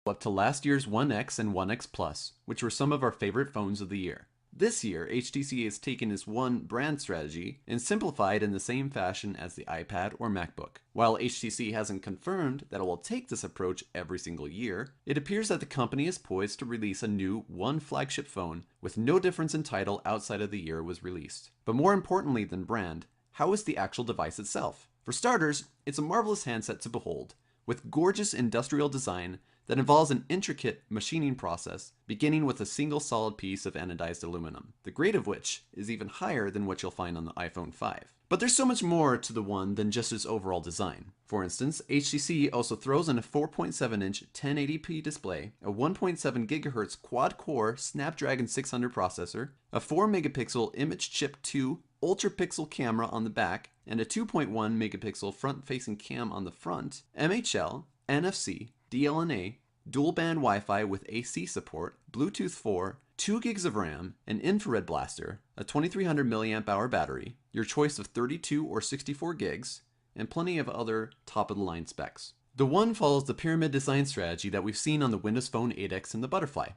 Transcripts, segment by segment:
up to last year's One X and One X Plus, which were some of our favorite phones of the year. This year, HTC has taken its one brand strategy and simplified in the same fashion as the iPad or MacBook. While HTC hasn't confirmed that it will take this approach every single year, it appears that the company is poised to release a new one flagship phone with no difference in title outside of the year it was released. But more importantly than brand, how is the actual device itself? For starters, it's a marvelous handset to behold, with gorgeous industrial design that involves an intricate machining process beginning with a single solid piece of anodized aluminum, the grade of which is even higher than what you'll find on the iPhone 5. But there's so much more to the One than just its overall design. For instance, HTC also throws in a 4.7-inch 1080p display, a 1.7 GHz quad-core Snapdragon 600 processor, a 4-megapixel Image Chip 2 ultra-pixel camera on the back, and a 2.1 megapixel front-facing cam on the front, MHL, NFC, DLNA, dual-band Wi-Fi with AC support, Bluetooth 4, 2 gigs of RAM, an infrared blaster, a 2300 mAh battery, your choice of 32 or 64 gigs, and plenty of other top-of-the-line specs. The One follows the pyramid design strategy that we've seen on the Windows Phone 8X and the Butterfly.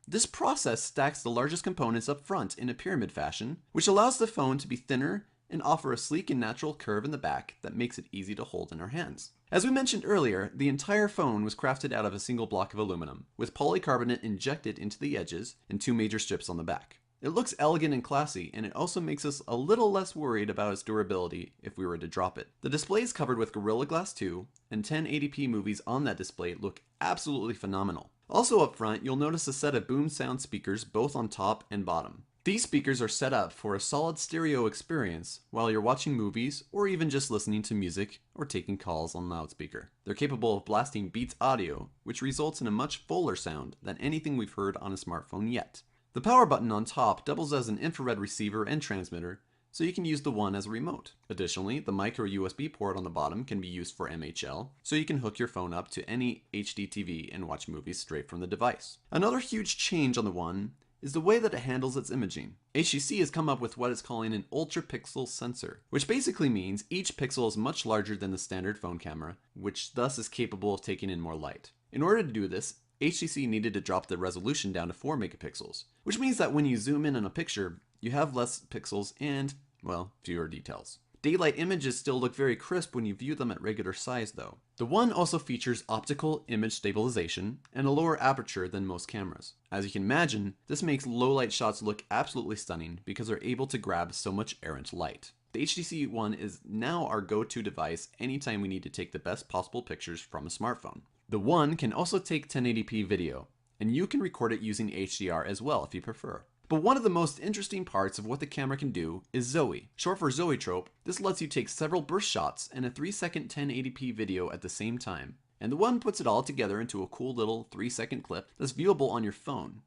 This process stacks the largest components up front in a pyramid fashion, which allows the phone to be thinner and offer a sleek and natural curve in the back that makes it easy to hold in our hands. As we mentioned earlier, the entire phone was crafted out of a single block of aluminum, with polycarbonate injected into the edges and 2 major strips on the back. It looks elegant and classy, and it also makes us a little less worried about its durability if we were to drop it. The display is covered with Gorilla Glass 2, and 1080p movies on that display look absolutely phenomenal. Also up front, you'll notice a set of boom sound speakers both on top and bottom. These speakers are set up for a solid stereo experience while you're watching movies or even just listening to music or taking calls on loudspeaker. They're capable of blasting Beats audio, which results in a much fuller sound than anything we've heard on a smartphone yet. The power button on top doubles as an infrared receiver and transmitter, so you can use the One as a remote. Additionally, the micro USB port on the bottom can be used for MHL, so you can hook your phone up to any HD TV and watch movies straight from the device. Another huge change on the One is the way that it handles its imaging. HTC has come up with what it's calling an ultra-pixel sensor, which basically means each pixel is much larger than the standard phone camera, which thus is capable of taking in more light. In order to do this, HTC needed to drop the resolution down to 4 megapixels, which means that when you zoom in on a picture, you have less pixels and, well, fewer details. Daylight images still look very crisp when you view them at regular size though. The One also features optical image stabilization and a lower aperture than most cameras. As you can imagine, this makes low light shots look absolutely stunning because they're able to grab so much errant light. The HTC One is now our go-to device anytime we need to take the best possible pictures from a smartphone. The One can also take 1080p video, and you can record it using HDR as well if you prefer. But one of the most interesting parts of what the camera can do is Zoe. Short for zoetrope, this lets you take several burst shots and a 3-second 1080p video at the same time. And the One puts it all together into a cool little 3-second clip that's viewable on your phone.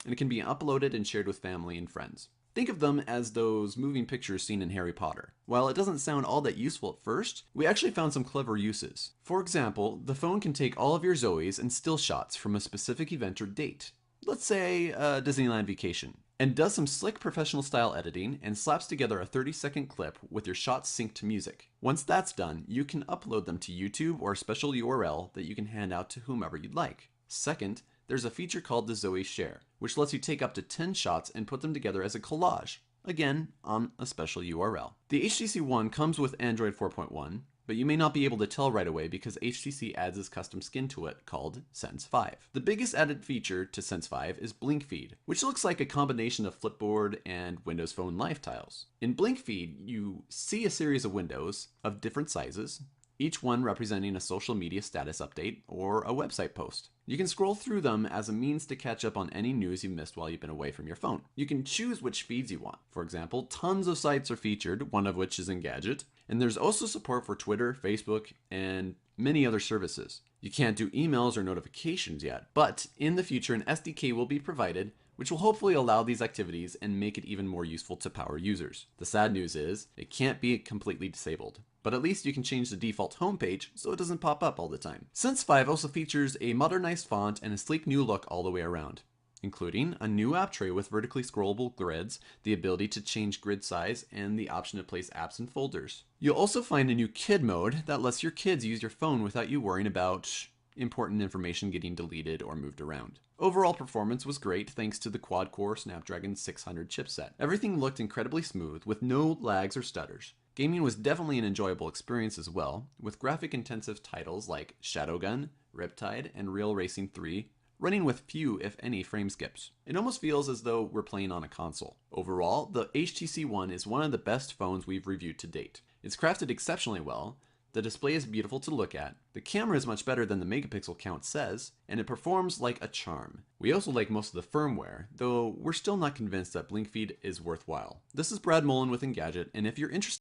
And it can be uploaded and shared with family and friends. Think of them as those moving pictures seen in Harry Potter. While it doesn't sound all that useful at first, we actually found some clever uses. For example, the phone can take all of your Zoes and still shots from a specific event or date. Let's say a Disneyland vacation, and does some slick professional style editing and slaps together a 30-second clip with your shots synced to music. Once that's done, you can upload them to YouTube or a special URL that you can hand out to whomever you'd like. Second, there's a feature called the Zoe Share, which lets you take up to 10 shots and put them together as a collage, again on a special URL. The HTC One comes with Android 4.1, but you may not be able to tell right away because HTC adds its custom skin to it called Sense 5. The biggest added feature to Sense 5 is Blink Feed, which looks like a combination of Flipboard and Windows Phone Live tiles. In Blink Feed, you see a series of windows of different sizes, each one representing a social media status update or a website post. You can scroll through them as a means to catch up on any news you missed while you've been away from your phone. You can choose which feeds you want. For example, tons of sites are featured, one of which is Engadget, and there's also support for Twitter, Facebook, and many other services. You can't do emails or notifications yet, but in the future an SDK will be provided which will hopefully allow these activities and make it even more useful to power users. The sad news is, it can't be completely disabled, but at least you can change the default homepage so it doesn't pop up all the time. Sense 5 also features a modernized font and a sleek new look all the way around, including a new app tray with vertically scrollable grids, the ability to change grid size, and the option to place apps in folders. You'll also find a new kid mode that lets your kids use your phone without you worrying about important information getting deleted or moved around. Overall performance was great thanks to the quad-core Snapdragon 600 chipset. Everything looked incredibly smooth with no lags or stutters. Gaming was definitely an enjoyable experience as well, with graphic-intensive titles like Shadowgun, Riptide, and Real Racing 3 running with few, if any, frame skips. It almost feels as though we're playing on a console. Overall, the HTC One is one of the best phones we've reviewed to date. It's crafted exceptionally well, the display is beautiful to look at, the camera is much better than the megapixel count says, and it performs like a charm. We also like most of the firmware, though we're still not convinced that blink feed is worthwhile. This is Brad Mullen with Engadget, and if you're interested